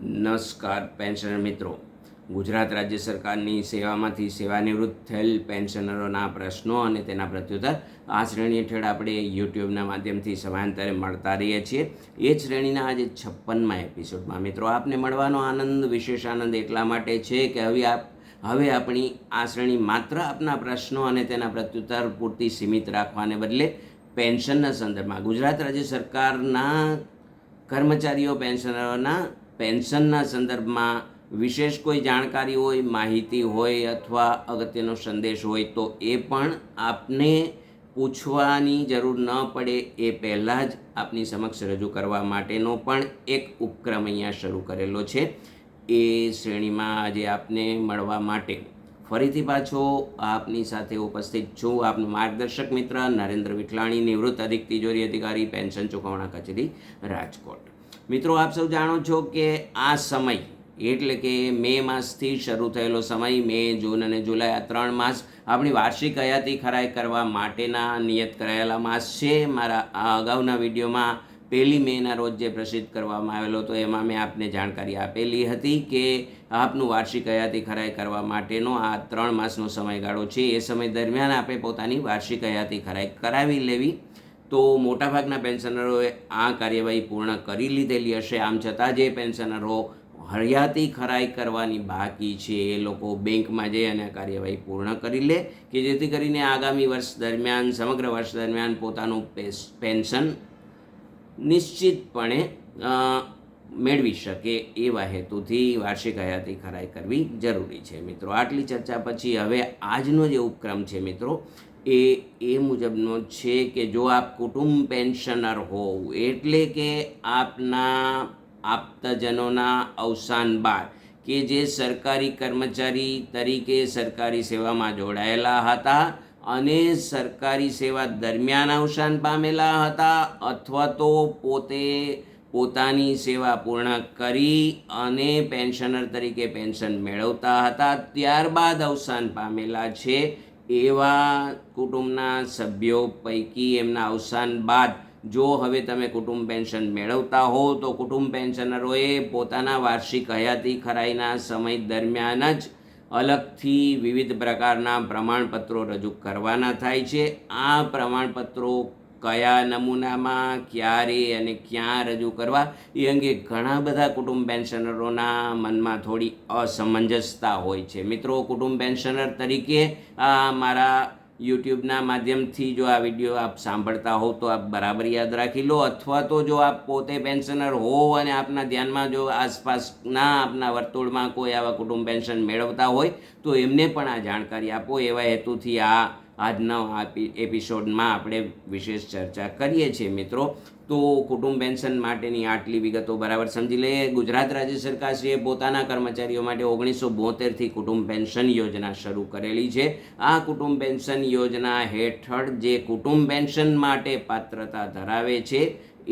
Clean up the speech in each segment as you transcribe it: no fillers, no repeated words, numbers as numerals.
નમસ્કાર પેન્શનર મિત્રો. ગુજરાત રાજ્ય સરકારની સેવામાંથી સેવાનિવૃત્ત થયેલ પેન્શનરોના પ્રશ્નો અને તેના પ્રત્યુત્તર આ શ્રેણી હેઠળ આપણે યુટ્યુબના માધ્યમથી સમયાંતરે મળતા રહીએ છીએ. એ જ શ્રેણીના આજે 56મા એપિસોડમાં મિત્રો આપને મળવાનો આનંદ, વિશેષ આનંદ એટલા માટે છે કે હવે આપણી આ શ્રેણી માત્ર આપના પ્રશ્નો અને તેના પ્રત્યુત્તર પૂરતી સીમિત રાખવાને બદલે પેન્શનના સંદર્ભમાં ગુજરાત રાજ્ય સરકારના કર્મચારીઓ પેન્શનરોના પેન્શનના સંદર્ભમાં વિશેષ કોઈ જાણકારી હોય, માહિતી હોય અથવા અગત્યનો સંદેશ હોય તો એ પણ આપને પૂછવાની જરૂર ન પડે એ પહેલાં જ આપની સમક્ષ રજૂ કરવા માટેનો પણ એક ઉપક્રમ અહીંયા શરૂ કરેલો છે. એ શ્રેણીમાં આજે આપને મળવા માટે ફરીથી પાછો આપની સાથે ઉપસ્થિત છું. આપનું માર્ગદર્શક મિત્ર નરેન્દ્ર વિઠલાણી, નિવૃત્ત અધિક તિજોરી અધિકારી, પેન્શન ચૂકવણા કચેરી, રાજકોટ. મિત્રો, આપ સૌ જાણો છો કે આ સમય એટલે કે મે માસથી શરૂ થયેલો સમય, મે, જૂન અને જુલાઈ આ 3 માસ આપણી વાર્ષિક હયાતી ખરાઈ કરવા માટેના નિયત કરાયેલા માસ છે. મારા આ અગાઉના વિડીયોમાં 1 મેના રોજ જે પ્રસિદ્ધ કરવામાં આવેલો હતો એમાં મેં આપને જાણકારી આપેલી હતી કે આપનું વાર્ષિક હયાતી ખરાઈ કરવા માટેનો આ 3 માસનો સમયગાળો છે. એ સમય દરમિયાન આપણે પોતાની વાર્ષિક હયાતી ખરાઈ કરાવી લેવી. તો મોટાભાગના પેન્શનરોએ આ કાર્યવાહી પૂર્ણ કરી લીધેલી હશે. આમ છતાં જે પેન્શનરો હયાતી ખરાઈ કરવાની બાકી છે એ લોકો બેંકમાં જઈ અને કાર્યવાહી પૂર્ણ કરી લે કે જેથી કરીને આગામી વર્ષ દરમિયાન, સમગ્ર વર્ષ દરમિયાન પોતાનું પેન્શન નિશ્ચિતપણે મેળવી શકે એવા હેતુથી વાર્ષિક હયાતી ખરાઈ કરવી જરૂરી છે. મિત્રો, આટલી ચર્ચા પછી હવે આજનો જે ઉપક્રમ છે મિત્રો એ મુજબનો છે કે જો આપ કુટુંબ પેન્શનર હોવ એટલે કે આપના આપ્તજનોના અવસાન બાદ કે જે સરકારી કર્મચારી તરીકે સરકારી સેવામાં જોડાયેલા હતા અને સરકારી સેવા દરમિયાન અવસાન પામેલા હતા અથવા તો પોતે પોતાની સેવા પૂર્ણ કરી અને પેન્શનર તરીકે પેન્શન મેળવતા હતા, ત્યારબાદ અવસાન પામેલા છે એવા કુટુંબના સભ્યો પૈકી એમના અવસાન બાદ જો હવે તમે કુટુંબ પેન્શન મેળવતા હો તો કુટુંબ પેન્શનરોએ પોતાના વાર્ષિક હયાતી ખરાઈના સમય દરમિયાન જ અલગથી વિવિધ પ્રકારના પ્રમાણપત્રો રજૂ કરવાના થાય છે. આ પ્રમાણપત્રો કયા નમૂનામાં, ક્યારે અને ક્યાં રજૂ કરવા એ અંગે ઘણા બધા કુટુંબ પેન્શનરોના મનમાં થોડી અસમંજસતા હોય છે. મિત્રો, કુટુંબ પેન્શનર તરીકે મારા યુટ્યુબના માધ્યમથી જો આ વિડીયો આપ સાંભળતા હોવ તો આપ બરાબર યાદ રાખી લો, અથવા તો જો આપ પોતે પેન્શનર હોવ અને આપના ધ્યાનમાં જો આસપાસના આપના વર્તુળમાં કોઈ આવા કુટુંબ પેન્શન મેળવતા હોય તો એમને પણ આ જાણકારી આપો. એવા હેતુથી આજના એપિસોડમાં આપણે વિશેષ ચર્ચા કરીએ છીએ. મિત્રો, તો કુટુંબ પેન્શન માટેની આટલી વિગતો બરાબર સમજી લઈએ. ગુજરાત રાજ્ય સરકારશ્રીએ પોતાના કર્મચારીઓ માટે 1972થી કુટુંબ પેન્શન યોજના શરૂ કરેલી છે. આ કુટુંબ પેન્શન યોજના હેઠળ જે કુટુંબ પેન્શન માટે પાત્રતા ધરાવે છે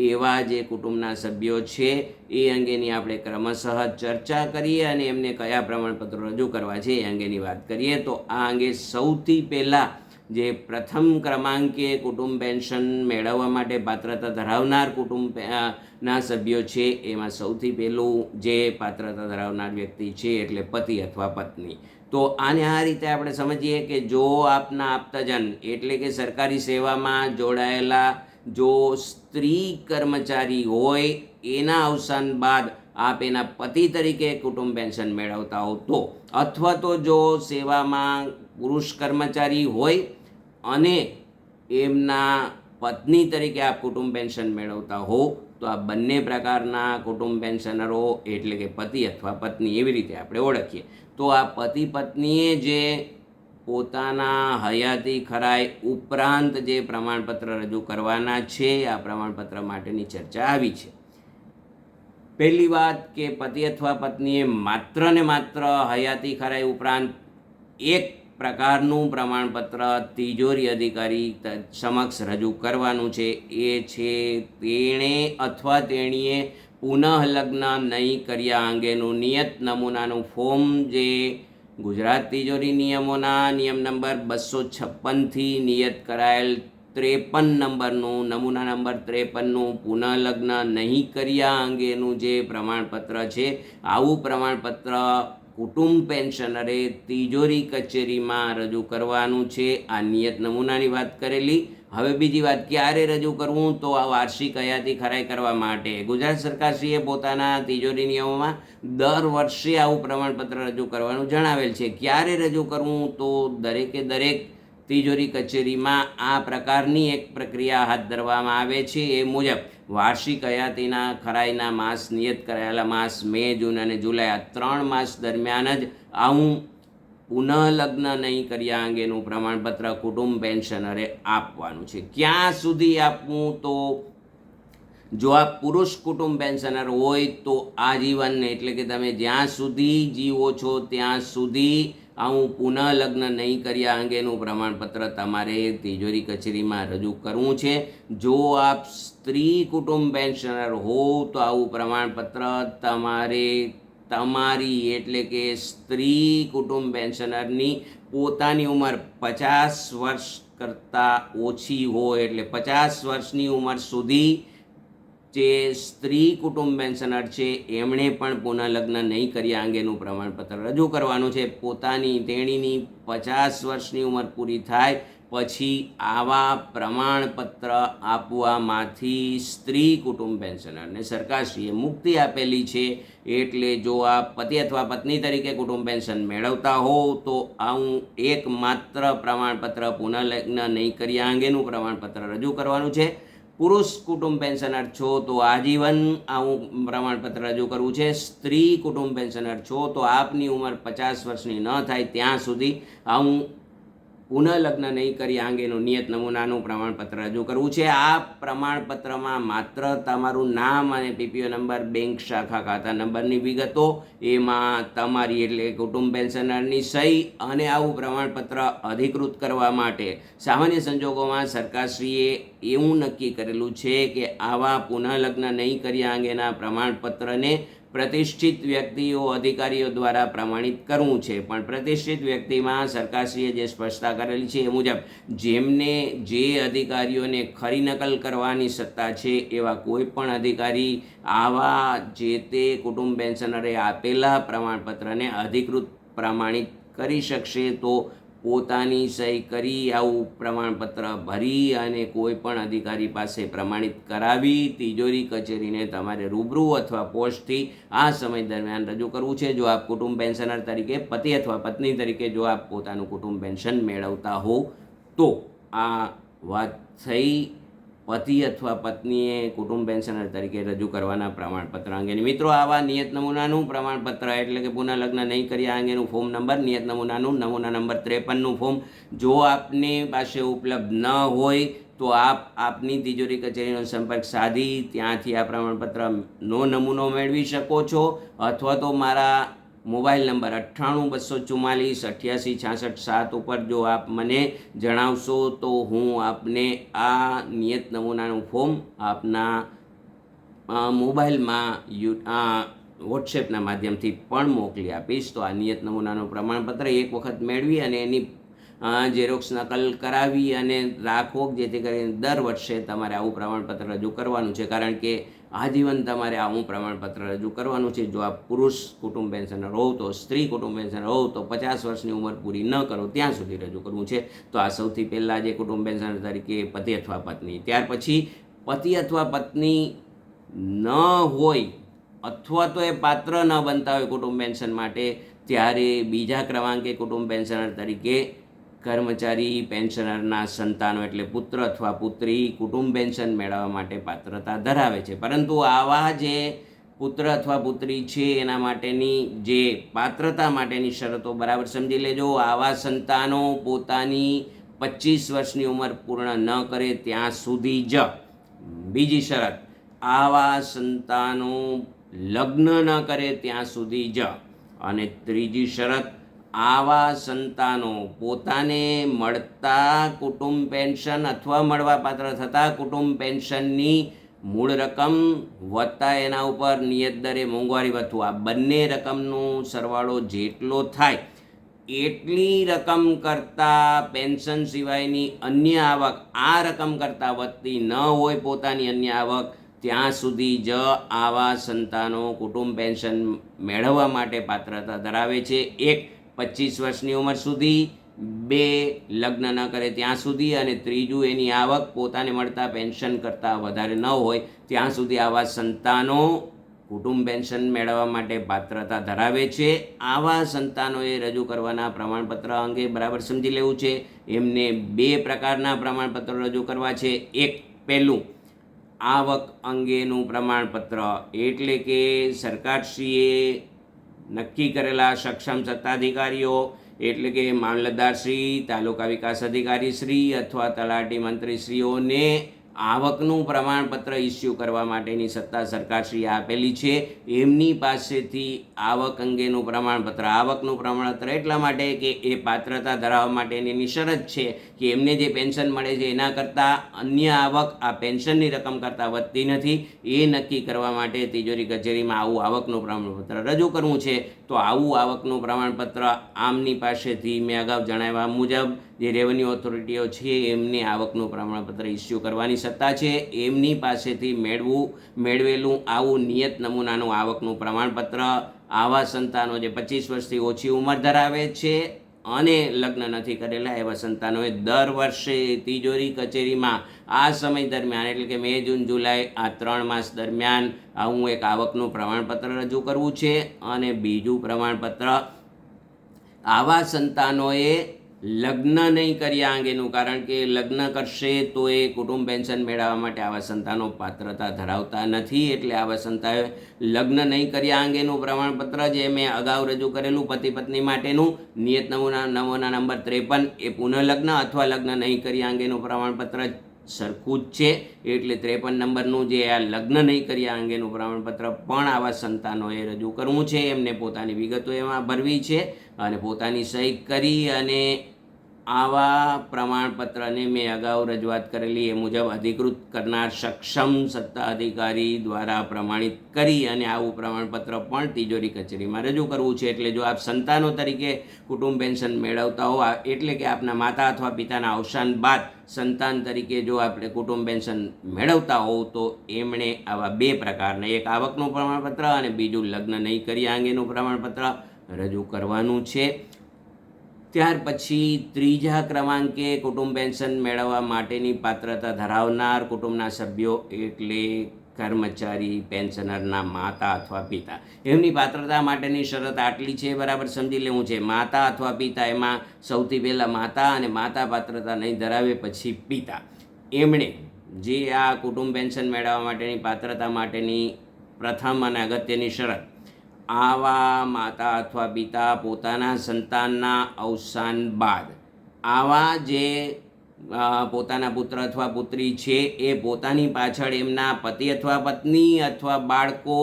એવા જે કુટુંબના સભ્યો છે એ અંગેની આપણે ક્રમશઃ ચર્ચા કરીએ અને એમને કયા પ્રમાણપત્રો રજૂ કરવા છે એ અંગેની વાત કરીએ. તો આ અંગે સૌથી પહેલાં જે પ્રથમ ક્રમાંકે કુટુંબ પેન્શન મેળવવા માટે પાત્રતા ધરાવનાર કુટુંબના સભ્યો છે એમાં સૌથી પહેલું જે પાત્રતા ધરાવનાર વ્યક્તિ છે એટલે પતિ અથવા પત્ની. તો આને આ રીતે આપણે સમજીએ કે જો આપના આપ્તજન એટલે કે સરકારી સેવામાં જોડાયેલા જો સ્ત્રી કર્મચારી હોય એના અવસાન બાદ આપ એના પતિ તરીકે કુટુંબ પેન્શન મેળવતા હો તો, અથવા તો જો સેવામાં પુરુષ કર્મચારી હોય અને એમના પત્ની તરીકે આપ કુટુંબ પેન્શન મેળવતા હો તો આ બંને પ્રકારના કુટુંબ પેન્શનરો એટલે કે પતિ અથવા પત્ની એવી રીતે આપણે ઓળખીએ. તો આ પતિ પત્નીએ જે પોતાના હયાતી ખરાઈ ઉપરાંત જે પ્રમાણપત્ર રજૂ કરવાના છે આ પ્રમાણપત્ર માટેની ચર્ચા આવી છે. પહેલી વાત કે પતિ અથવા પત્નીએ માત્ર ને માત્ર હયાતી ખરાઈ ઉપરાંત એક પ્રકારનું પ્રમાણપત્ર તિજોરી અધિકારી સમક્ષ રજૂ કરવાનું છે. એ છે તેણે અથવા તેણીએ પુનઃલગ્ન નહીં કર્યા અંગેનું નિયત નમૂનાનું ફોર્મ જે ગુજરાત તિજોરી નિયમોના નિયમ નંબર 256થી નિયત કરાયેલ નંબરનું નમૂના નંબર 53નું પુનઃલગ્ન નહીં કર્યા અંગેનું જે પ્રમાણપત્ર છે, આવું પ્રમાણપત્ર કુટુંબ પેન્શનરે તિજોરી કચેરીમાં રજૂ કરવાનું છે. આ નિયત નમૂનાની વાત કરેલી. હવે બીજી વાત, ક્યારે રજૂ કરવું? તો આ વાર્ષિક હયાતી ખરાઈ કરવા માટે ગુજરાત સરકારશ્રીએ પોતાના તિજોરી નિયમોમાં દર વર્ષે આવું પ્રમાણપત્ર રજૂ કરવાનું જણાવેલ છે. ક્યારે રજૂ કરવું? તો દરેકે દરેક તિજોરી કચેરીમાં આ પ્રકારની એક પ્રક્રિયા હાથ ધરવામાં આવે છે. એ મુજબ વાર્ષિક હયાતીના ખરાઈના માસ, નિયત કરાયેલા માસ મે, જૂન અને જુલાઈ, આ 3 માસ દરમિયાન જ આવું પુનઃલગ્ન નહીં કર્યા અંગેનું પ્રમાણપત્ર કુટુંબ પેન્શનરે આપવાનું છે. ક્યાં સુધી આપવું? તો જો આ પુરુષ કુટુંબ પેન્શનર હોય તો આજીવન, એટલે કે તમે જ્યાં સુધી જીવો છો ત્યાં સુધી આવું પુનઃલગ્ન નહીં કર્યા અંગેનું પ્રમાણપત્ર તમારે તિજોરી કચેરીમાં રજૂ કરવું છે. જો આપ સ્ત્રી કુટુંબ પેન્શનર હો તો આવું પ્રમાણપત્ર તમારે તમારી, એટલે કે સ્ત્રી કુટુંબ પેન્શનરની પોતાની ઉંમર 50 વર્ષ કરતાં ઓછી હોય, એટલે 50 વર્ષની ઉંમર સુધી જે સ્ત્રી કુટુંબ પેન્શનર છે એમણે પણ પુનઃલગ્ન નહીં કર્યા અંગેનું પ્રમાણપત્ર રજૂ કરવાનું છે. તેણીની 50 વર્ષની ઉંમર પૂરી થાય પછી આવા પ્રમાણપત્ર આપવામાંથી સ્ત્રી કુટુંબ પેન્શનરને સરકારશ્રીએ મુક્તિ આપેલી છે. એટલે જો આ પતિ અથવા પત્ની તરીકે કુટુંબ પેન્શન મેળવતા હોવ તો આવું એકમાત્ર પ્રમાણપત્ર પુનઃલગ્ન નહીં કર્યા અંગેનું પ્રમાણપત્ર રજૂ કરવાનું છે. પુરુષ કુટુંબ પેન્શનર છો તો આજીવન આવું પ્રમાણપત્ર રજૂ કરવું છે. સ્ત્રી કુટુંબ પેન્શનર છો તો આપની ઉંમર 50 વર્ષની ન થાય ત્યાં સુધી આવું પુનઃલગ્ન નહીં કર્યા અંગેનું નિયત નમૂનાનું પ્રમાણપત્ર રજૂ કરવું છે. આ પ્રમાણપત્રમાં માત્ર તમારું નામ અને પીપીઓ નંબર, બેંક શાખા ખાતા નંબરની વિગતો, એમાં તમારી એટલે કુટુંબ પેન્શનરની સહી અને આવું પ્રમાણપત્ર અધિકૃત કરવા માટે સામાન્ય સંજોગોમાં સરકારશ્રીએ એવું નક્કી કરેલું છે કે આવા પુનઃલગ્ન નહીં કર્યા અંગેના પ્રમાણપત્રને પ્રતિષ્ઠિત વ્યક્તિઓ, અધિકારીઓ દ્વારા પ્રમાણિત કરવું છે. પણ પ્રતિષ્ઠિત વ્યક્તિમાં સરકારશ્રીએ જે સ્પષ્ટતા કરેલી છે એ મુજબ જેમને જે અધિકારીઓને ખરી નકલ કરવાની સત્તા છે એવા કોઈ પણ અધિકારી આવા જે તે કુટુંબ પેન્શનરે આપેલા પ્રમાણપત્રને અધિકૃત પ્રમાણિત કરી શકશે. તો પોતાની સહી કરી આવું પ્રમાણપત્ર ભરી અને કોઈ પણ અધિકારી પાસે પ્રમાણિત કરાવી તિજોરી કચેરીને તમારે રૂબરૂ અથવા પોસ્ટથી આ સમય દરમિયાન રજૂ કરવું છે. જો આપ કુટુંબ પેન્શનર તરીકે, પતિ અથવા પત્ની તરીકે જો આપ પોતાનું કુટુંબ પેન્શન મેળવતા હો તો. આ વાત થઈ પતિ અથવા પત્નીએ કુટુંબ પેન્શનર તરીકે રજૂ કરવાના પ્રમાણપત્ર અંગેની. મિત્રો, આવા નિયત નમૂનાનું પ્રમાણપત્ર એટલે કે પુનઃલગ્ન નહીં કર્યા અંગેનું ફોર્મ નંબર, નિયત નમૂનાનું નમૂના નંબર 53નું ફોર્મ જો આપની પાસે ઉપલબ્ધ ન હોય તો આપની તિજોરી કચેરીનો સંપર્ક સાધી ત્યાંથી આ પ્રમાણપત્રનો નમૂનો મેળવી શકો છો. અથવા તો મારા મોબાઈલ નંબર 9824488667 ઉપર જો આપ મને જણાવશો તો હું આપને આ નિયત નમૂનાનું ફોર્મ આપના મોબાઈલમાં વોટ્સએપના માધ્યમથી પણ મોકલી આપીશ. તો આ નિયત નમૂનાનું પ્રમાણપત્ર એક વખત મેળવી અને એની ઝેરોક્સ નકલ કરાવી અને રાખો, જેથી કરીને દર વર્ષે તમારે આવું પ્રમાણપત્ર રજૂ કરવાનું છે. કારણ કે આજીવન તમારે આવું પ્રમાણપત્ર રજૂ કરવાનું છે. જો આપ પુરુષ કુટુંબ પેન્શનર હોવ તો, સ્ત્રી કુટુંબ પેન્શનર હોવ તો 50 વર્ષની ઉંમર પૂરી ન કરો ત્યાં સુધી રજૂ કરવું છે. તો આ સૌથી પહેલાં જે કુટુંબ પેન્શનર તરીકે પતિ અથવા પત્ની, ત્યાર પછી પતિ અથવા પત્ની ન હોય અથવા તો એ પાત્ર ન બનતા હોય કુટુંબ પેન્શન માટે, ત્યારે બીજા ક્રમાંકે કુટુંબ પેન્શનર તરીકે કર્મચારી પેન્શનરના સંતાનો એટલે પુત્ર અથવા પુત્રી કુટુંબ પેન્શન મેળવવા માટે પાત્રતા ધરાવે છે. પરંતુ આવા જે પુત્ર અથવા પુત્રી છે એના માટેની જે પાત્રતા માટેની શરતો બરાબર સમજી લેજો. આવા સંતાનો પોતાની 25 વર્ષની ઉંમર પૂર્ણ ન કરે ત્યાં સુધી જ. બીજી શરત, આવા સંતાનો લગ્ન ન કરે ત્યાં સુધી જ. અને ત્રીજી શરત, આવા સંતાનો પોતાને મળતા કુટુંબ પેન્શન અથવા મળવાપાત્ર થતા કુટુંબ પેન્શનની મૂળ રકમ વત્તા એના ઉપર નિયત દરે મોંઘવારી ભથ્થું, આ બંને રકમનો સરવાળો જેટલો થાય એટલી રકમ કરતાં પેન્શન સિવાયની અન્ય આવક આ રકમ કરતાં વધતી ન હોય પોતાની અન્ય આવક, ત્યાં સુધી જ આવા સંતાનો કુટુંબ પેન્શન મેળવવા માટે પાત્રતા ધરાવે છે. 1, 25 વર્ષની ઉંમર સુધી, 2, લગ્ન ન કરે ત્યાં સુધી, અને 3, એની આવક પોતાને મળતા પેન્શન કરતાં વધારે ન હોય ત્યાં સુધી આવા સંતાનો કુટુંબ પેન્શન મેળવવા માટે પાત્રતા ધરાવે છે. આવા સંતાનોએ રજૂ કરવાના પ્રમાણપત્ર અંગે બરાબર સમજી લેવું છે. એમને 2 પ્રકારના પ્રમાણપત્રો રજૂ કરવા છે. 1, પહેલું આવક અંગેનું પ્રમાણપત્ર, એટલે કે સરકારશ્રીએ નક્કી કરેલા સક્ષમ સત્તાધિકારીઓ એટલે કે મામલતદારશ્રી, તાલુકા વિકાસ અધિકારીશ્રી અથવા તલાટી મંત્રીશ્રીઓને આવકનું પ્રમાણપત્ર ઇસ્યુ કરવા માટેની સત્તા સરકારશ્રીએ આપેલી છે. એમની પાસેથી આવક અંગેનું પ્રમાણપત્ર, આવકનું પ્રમાણપત્ર એટલા માટે કે એ પાત્રતા ધરાવવા માટેની શરત છે કે એમને જે પેન્શન મળે છે એના કરતાં અન્ય આવક આ પેન્શનની રકમ કરતાં વધતી નથી. એ નક્કી કરવા માટે તિજોરી કચેરીમાં આવું આવકનું પ્રમાણપત્ર રજૂ કરવું છે. તો આવું આવકનું પ્રમાણપત્ર આમની પાસેથી મેં અગાઉ જણાવ્યા મુજબ જે રેવન્યુ ઓથોરિટીઓ છે એમને આવકનું પ્રમાણપત્ર ઇસ્યુ કરવાની સત્તા છે. એમની પાસેથી મેળવેલું આવું નિયત નમૂનાનું આવકનું પ્રમાણપત્ર આવા સંતાનો જે 25 વર્ષથી ઓછી ઉંમર ધરાવે છે અને લગ્ન નથી કરેલા એવા સંતાનોએ દર વર્ષે તિજોરી કચેરીમાં આ સમય દરમિયાન એટલે કે મે, જૂન, જુલાઈ આ 3 માસ દરમિયાન આવું એક આવકનું પ્રમાણપત્ર રજૂ કરવું છે. અને બીજું પ્રમાણપત્ર આવા સંતાનોએ લગ્ન નહીં કર્યા અંગેનું, કારણ કે લગ્ન કરશે તો એ કુટુંબ પેન્શન મેળવવા માટે આવા સંતાનો પાત્રતા ધરાવતા નથી. એટલે આવા સંતાનોએ લગ્ન નહીં કર્યા અંગેનું પ્રમાણપત્ર જે મેં અગાઉ રજૂ કરેલું પતિ પત્ની માટેનું નિયત નમૂના નંબર 53 એ પુનઃલગ્ન અથવા લગ્ન નહીં કર્યા અંગેનું પ્રમાણપત્ર સરખું જ છે. એટલે 53 નંબરનું જે આ લગ્ન નહીં કર્યા અંગેનું પ્રમાણપત્ર પણ આવા સંતાનોએ રજૂ કરવું છે. એમને પોતાની વિગતો એમાં ભરવી છે અને પોતાની સહી કરી અને આવા પ્રમાણપત્રને મેં અગાઉ રજૂઆત કરેલી એ મુજબ અધિકૃત કરનાર સક્ષમ સત્તા અધિકારી દ્વારા પ્રમાણિત કરી અને આવું પ્રમાણપત્ર પણ તિજોરી કચેરીમાં રજૂ કરવું છે. એટલે જો આપ સંતાનો તરીકે કુટુંબ પેન્શન મેળવતા હો, એટલે કે આપના માતા અથવા પિતાના અવસાન બાદ સંતાન તરીકે જો આપણે કુટુંબ પેન્શન મેળવતા હોવ તો એમણે આવા 2 પ્રકારના, એક આવકનું પ્રમાણપત્ર અને બીજું લગ્ન નહીં કર્યા અંગેનું પ્રમાણપત્ર રજૂ કરવાનું છે. ત્યાર પછી 3જા ક્રમાંકે કુટુંબ પેન્શન મેળવવા માટેની પાત્રતા ધરાવનાર કુટુંબના સભ્યો એટલે કર્મચારી પેન્શનરના માતા અથવા પિતા, એમની પાત્રતા માટેની શરત આટલી છે, બરાબર સમજી લેવું છે. માતા અથવા પિતા, એમાં સૌથી પહેલાં માતા, અને માતા પાત્રતા નહીં ધરાવે પછી પિતા. એમણે જે આ કુટુંબ પેન્શન મેળવવા માટેની પાત્રતા માટેની પ્રથમ અને અગત્યની શરત, આવા માતા અથવા પિતા પોતાના સંતાનના અવસાન બાદ આવા જે પોતાના પુત્ર અથવા પુત્રી છે એ પોતાની પાછળ એમના પતિ અથવા પત્ની અથવા બાળકો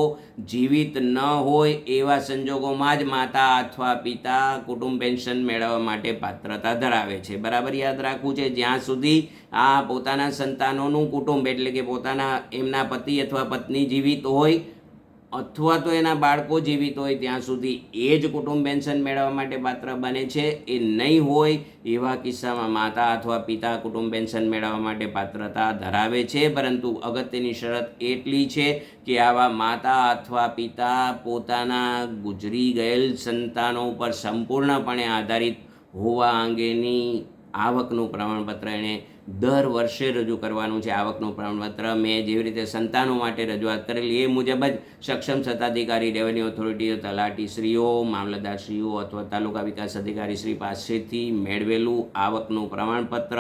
જીવિત ન હોય એવા સંજોગોમાં જ માતા અથવા પિતા કુટુંબ પેન્શન મેળવવા માટે પાત્રતા ધરાવે છે. બરાબર યાદ રાખવું છે. જ્યાં સુધી આ પોતાના સંતાનોનું કુટુંબ એટલે કે પોતાના એમના પતિ અથવા પત્ની જીવિત હોય અથવા તો એના બાળકો જીવિત હોય ત્યાં સુધી એ જ કુટુંબ પેન્શન મેળવવા માટે પાત્ર બને છે. એ નહીં હોય એવા કિસ્સામાં માતા અથવા પિતા કુટુંબ પેન્શન મેળવવા માટે પાત્રતા ધરાવે છે. પરંતુ અગત્યની શરત એટલી છે કે આવા માતા અથવા પિતા પોતાના ગુજરી ગયેલ સંતાનો ઉપર સંપૂર્ણપણે આધારિત હોવા અંગેની આવકનું પ્રમાણપત્ર એણે દર વર્ષે રજૂ કરવાનું છે. આવકનું પ્રમાણપત્ર મેં જેવી રીતે સંતાનો માટે રજૂઆત કરેલી એ મુજબ જ સક્ષમ સત્તાધિકારી, રેવન્યુ ઓથોરિટીઓ, તલાટીશ્રીઓ, મામલતદારશ્રીઓ અથવા તાલુકા વિકાસ અધિકારીશ્રી પાસેથી મેળવેલું આવકનું પ્રમાણપત્ર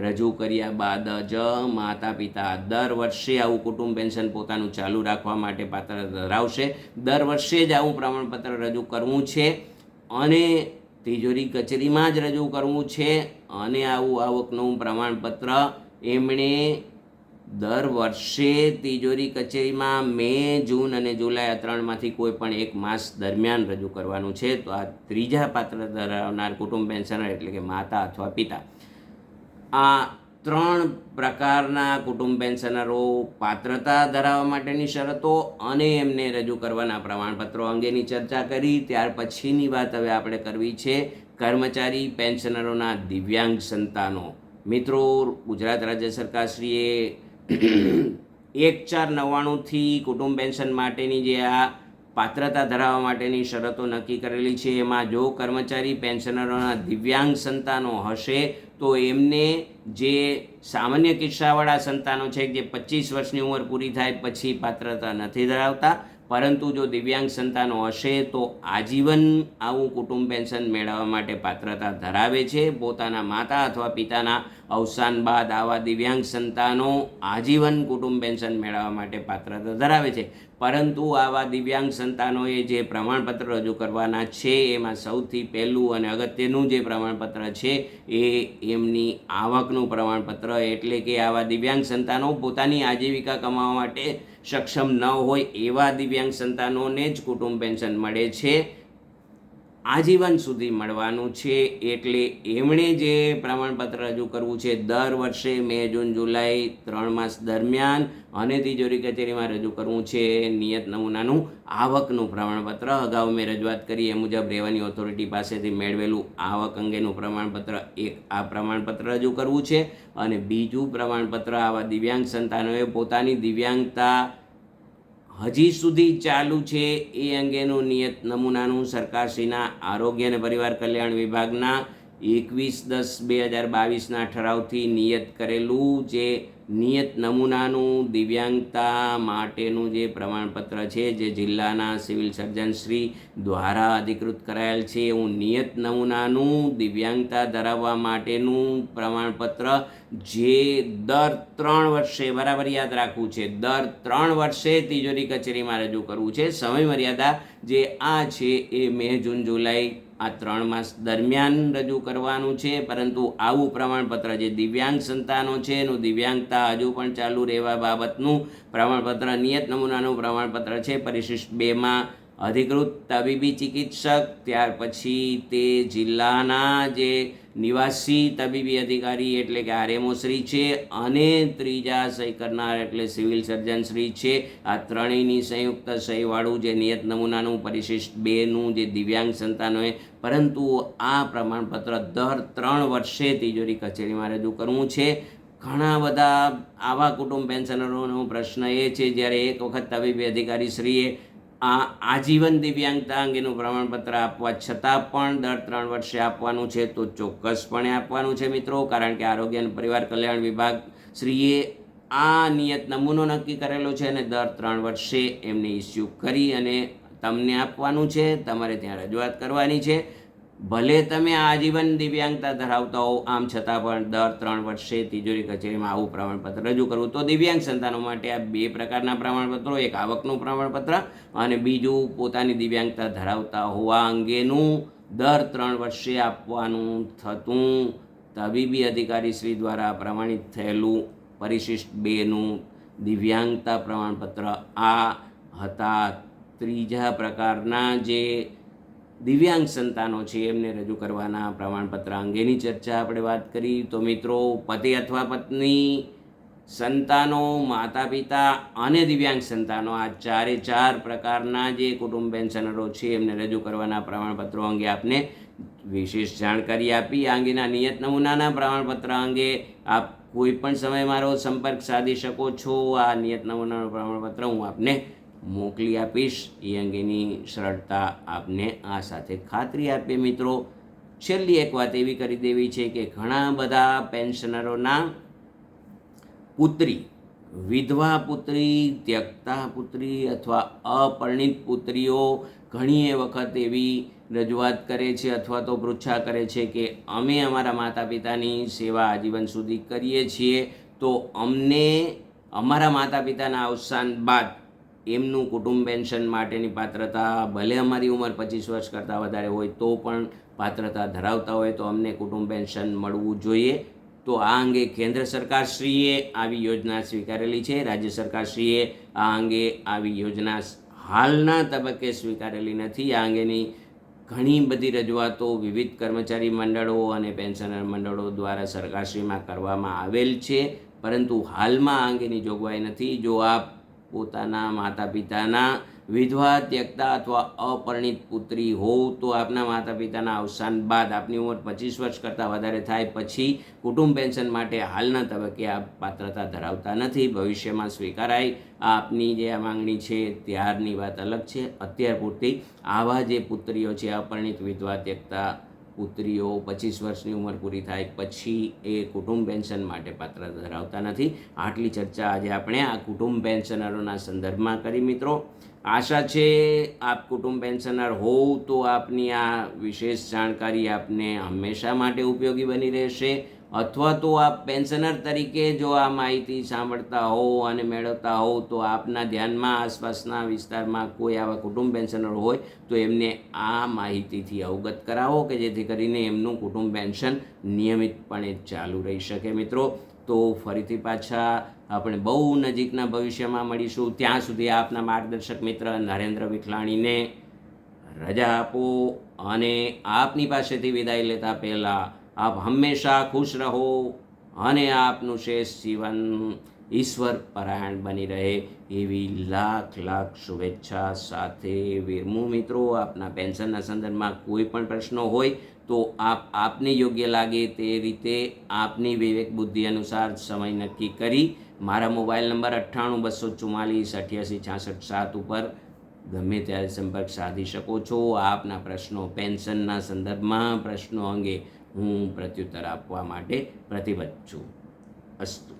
રજૂ કર્યા બાદ જ માતા પિતા દર વર્ષે આવું કુટુંબ પેન્શન પોતાનું ચાલુ રાખવા માટે પાત્ર ધરાવશે. દર વર્ષે જ આવું પ્રમાણપત્ર રજૂ કરવું છે અને તિજોરી કચેરીમાં જ રજૂ કરવું છે. અને આવું આવકનું પ્રમાણપત્ર એમણે દર વર્ષે તિજોરી કચેરીમાં મે, જૂન અને જુલાઈ આ 3માંથી કોઈ પણ 1 માસ દરમિયાન રજૂ કરવાનું છે. તો આ 3જા પાત્ર ધરાવનાર કુટુંબ પેન્શનર એટલે કે માતા અથવા પિતા આ 3 પ્રકારના કુટુંબ પેન્શનરો પાત્રતા ધરાવવા માટેની શરતો અને એમને રજૂ કરવાના પ્રમાણપત્રો અંગેની ચર્ચા કરી. ત્યાર પછીની વાત હવે આપણે કરવી છે કર્મચારી પેન્શનરોના દિવ્યાંગ સંતાનો. મિત્રો, ગુજરાત રાજ્ય સરકારશ્રીએ 1/4/99થી કુટુંબ પેન્શન માટેની જે આ પાત્રતા ધરાવવા માટેની શરતો નક્કી કરેલી છે, એમાં જો કર્મચારી પેન્શનરોના દિવ્યાંગ સંતાનો હશે તો એમને જે સામાન્ય કિસ્સાવાળા સંતાનો છે જે 25 વર્ષની ઉંમર પૂરી થાય પછી પાત્રતા નથી ધરાવતા, પરંતુ જો દિવ્યાંગ સંતાનો હશે તો આજીવન આવું કુટુંબ પેન્શન મેળવવા માટે પાત્રતા ધરાવે છે. પોતાના માતા અથવા પિતાના અવસાન બાદ આવા દિવ્યાંગ સંતાનો આજીવન કુટુંબ પેન્શન મેળવવા માટે પાત્રતા ધરાવે છે. પરંતુ આવા દિવ્યાંગ સંતાનોએ જે પ્રમાણપત્ર રજૂ કરવાના છે એમાં સૌથી પહેલું અને અગત્યનું જે પ્રમાણપત્ર છે એ એમની આવકનું પ્રમાણપત્ર. એટલે કે આવા દિવ્યાંગ સંતાનો પોતાની આજીવિકા કમાવા માટે સક્ષમ ન હોય એવા દિવ્યાંગ સંતાનોને જ કુટુંબ પેન્શન મળે છે, આજીવન સુધી મળવાનું છે. એટલે એમણે જે પ્રમાણપત્ર રજૂ કરવું છે દર વર્ષે મે, જૂન, જુલાઈ 3 માસ દરમિયાન અને તિજોરી કચેરીમાં રજૂ કરવું છે નિયત નમૂનાનું આવકનું પ્રમાણપત્ર. અગાઉ મેં રજૂઆત કરી એ મુજબ રેવન્યુ ઓથોરિટી પાસેથી મેળવેલું આવક અંગેનું પ્રમાણપત્ર આ પ્રમાણપત્ર રજૂ કરવું છે. અને બીજું પ્રમાણપત્ર આવા દિવ્યાંગ સંતાનોએ પોતાની દિવ્યાંગતા હજી સુધી ચાલુ છે એ અંગેનું નિયત નમૂનાનું સરકારશ્રીના આરોગ્ય અને પરિવાર કલ્યાણ વિભાગના 21/10/2022ના ઠરાવથી નિયત કરેલું જે નિયત નમૂનાનું દિવ્યાંગતા માટેનું જે પ્રમાણપત્ર છે જે જિલ્લાના સિવિલ સર્જનશ્રી દ્વારા અધિકૃત કરાયેલ છે એવું નિયત નમૂનાનું દિવ્યાંગતા ધરાવવા માટેનું પ્રમાણપત્ર જે દર 3 વર્ષે, બરાબર યાદ રાખવું છે, દર 3 વર્ષે તિજોરી કચેરીમાં રજૂ કરવું છે. સમય મર્યાદા જે આ છે એ મે, જૂન, જુલાઈ આ 3 માસ દરમિયાન રજૂ કરવાનું છે. પરંતુ આવું પ્રમાણપત્ર જે દિવ્યાંગ સંતાનો છે એનું દિવ્યાંગતા હજુ પણ ચાલુ રહેવા બાબતનું પ્રમાણપત્ર નિયત નમૂનાનું પ્રમાણપત્ર છે પરિશિષ્ટ 2માં અધિકૃત તબીબી ચિકિત્સક, ત્યાર પછી તે જિલ્લાના જે નિવાસી તબીબી અધિકારી એટલે કે RMO શ્રી છે અને ત્રીજા સહી કરનાર એટલે સિવિલ સર્જન શ્રી છે. આ ત્રણેયની સંયુક્ત સહીવાળું જે નિયત નમૂનાનું પરિશિષ્ટ 2નું જે દિવ્યાંગ સંતાનોએ, પરંતુ આ પ્રમાણપત્ર દર 3 વર્ષે તિજોરી કચેરીમાં રજૂ કરવું છે. ઘણા બધા આવા કુટુંબ પેન્શનરોનો પ્રશ્ન એ છે જ્યારે એક વખત તબીબી અધિકારી શ્રીએ આ આજીવન દિવ્યાંગતા અંગેનું પ્રમાણપત્ર આપવા છતાં પણ દર 3 વર્ષે આપવાનું છે તો ચોક્કસપણે આપવાનું છે મિત્રો, કારણ કે આરોગ્ય અને પરિવાર કલ્યાણ વિભાગ શ્રીએ આ નિયત નમૂનો નક્કી કરેલો છે અને દર 3 વર્ષે એમને ઇસ્યુ કરી અને તમને આપવાનું છે. તમારે ત્યાં રજૂઆત કરવાની છે. ભલે તમે આજીવન દિવ્યાંગતા ધરાવતા હો, આમ છતાં પણ દર 3 વર્ષે તિજોરી કચેરીમાં આવું પ્રમાણપત્ર રજૂ કરવું. તો દિવ્યાંગ સંતાનો માટે આ 2 પ્રકારના પ્રમાણપત્રો, એક આવકનું પ્રમાણપત્ર અને બીજું પોતાની દિવ્યાંગતા ધરાવતા હોવા અંગેનું દર 3 વર્ષે આપવાનું થતું તબીબી અધિકારી શ્રી દ્વારા પ્રમાણિત થયેલું પરિશિષ્ટ 2નું દિવ્યાંગતા પ્રમાણપત્ર. આ હતા ત્રીજા પ્રકારના જે દિવ્યાંગ સંતાનો છે એમને રજૂ કરવાના પ્રમાણપત્ર અંગેની ચર્ચા આપણે વાત કરી. તો મિત્રો, પતિ અથવા પત્ની, સંતાનો, માતા પિતા અને દિવ્યાંગ સંતાનો, આ 4 પ્રકારના જે કુટુંબ પેન્શનરો છે એમને રજૂ કરવાના પ્રમાણપત્રો અંગે આપને વિશેષ જાણકારી આપી. આ અંગેના નિયત નમૂનાના પ્રમાણપત્ર અંગે આપ કોઈ પણ સમયે મારો સંપર્ક સાધી શકો છો. આ નિયત નમૂનાનું પ્રમાણપત્ર હું આપને મોકલી આપીશ. એ અંગેની સરળતા આપને આ સાથે ખાતરી આપીએ. મિત્રો, છેલ્લી એક વાત એવી કરી દેવી છે કે ઘણા બધા પેન્શનરોના પુત્રી, વિધવા પુત્રી, ત્યક્તા પુત્રી અથવા અપરિણિત પુત્રીઓ ઘણી વખત એવી રજૂઆત કરે છે અથવા તો પૃચ્છા કરે છે કે અમે અમારા માતા પિતાની સેવા આજીવન સુધી કરીએ છીએ તો અમને અમારા માતા પિતાના અવસાન બાદ એમનું કુટુંબ પેન્શન માટેની પાત્રતા, ભલે અમારી ઉંમર 25 વર્ષ કરતાં વધારે હોય તો પણ પાત્રતા ધરાવતા હોય તો અમને કુટુંબ પેન્શન મળવું જોઈએ. તો આ અંગે કેન્દ્ર સરકારશ્રીએ આવી યોજના સ્વીકારેલી છે. રાજ્ય સરકારશ્રીએ આ અંગે આવી યોજના હાલના તબક્કે સ્વીકારેલી નથી. આ અંગેની ઘણી બધી રજૂઆતો વિવિધ કર્મચારી મંડળો અને પેન્શનર મંડળો દ્વારા સરકારશ્રીમાં કરવામાં આવેલ છે, પરંતુ હાલમાં આ અંગેની જોગવાઈ નથી. જો આપ પોતાના માતા પિતાના વિધવા, ત્યક્તા અથવા અપરિણીત પુત્રી હોવ તો આપના માતા પિતાના અવસાન બાદ આપની ઉંમર 25 વર્ષ કરતાં વધારે થાય પછી કુટુંબ પેન્શન માટે હાલના તબક્કે આપ પાત્રતા ધરાવતા નથી. ભવિષ્યમાં સ્વીકારાય આપની જે આ માંગણી છે ત્યારની વાત અલગ છે. અત્યાર પૂરતી આવા જે પુત્રીઓ છે, અપરિણીત, વિધવા, ત્યક્તા પુત્રીઓ 25 વર્ષની ઉંમર પૂરી થાય પછી એ કુટુંબ પેન્શન માટે પાત્રતા ધરાવતા નથી. આટલી ચર્ચા આજે આપણે આ કુટુંબ પેન્શનરોના સંદર્ભમાં કરી. મિત્રો, આશા છે આપ કુટુંબ પેન્શનર હોવ તો આપની આ વિશેષ જાણકારી આપને હંમેશા માટે ઉપયોગી બની રહેશે, અથવા તો આપ પેન્શનર તરીકે જો આ માહિતી સાંભળતા હોવ અને મેળવતા હોવ તો આપના ધ્યાનમાં આસપાસના વિસ્તારમાં કોઈ આવા કુટુંબ પેન્શનર હોય તો એમને આ માહિતીથી અવગત કરાવો કે જેથી કરીને એમનું કુટુંબ પેન્શન નિયમિતપણે ચાલુ રહી શકે. મિત્રો, તો ફરીથી પાછા આપણે બહુ નજીકના ભવિષ્યમાં મળીશું. ત્યાં સુધી આપના માર્ગદર્શક મિત્ર નરેન્દ્ર વિઠલાણીને રજા આપો અને આપની પાસેથી વિદાય લેતા પહેલાં આપ હંમેશા ખુશ રહો અને આપનું શેષ જીવન ઈશ્વર પરાયણ બની રહે એવી લાખ લાખ શુભેચ્છા સાથે વિરમું. મિત્રો, આપના પેન્શનના સંદર્ભમાં કોઈ પણ પ્રશ્નો હોય તો આપને યોગ્ય લાગે તે રીતે આપની વિવેક બુદ્ધિ અનુસાર સમય નક્કી કરી મારા મોબાઈલ નંબર 9824488667 ઉપર ગમે ત્યારે સંપર્ક સાધી શકો છો. આપના પ્રશ્નો, પેન્શનના સંદર્ભમાં પ્રશ્નો અંગે હું પ્રત્યુત્તર આપવા માટે પ્રતિબદ્ધ છું. અસ્તુ.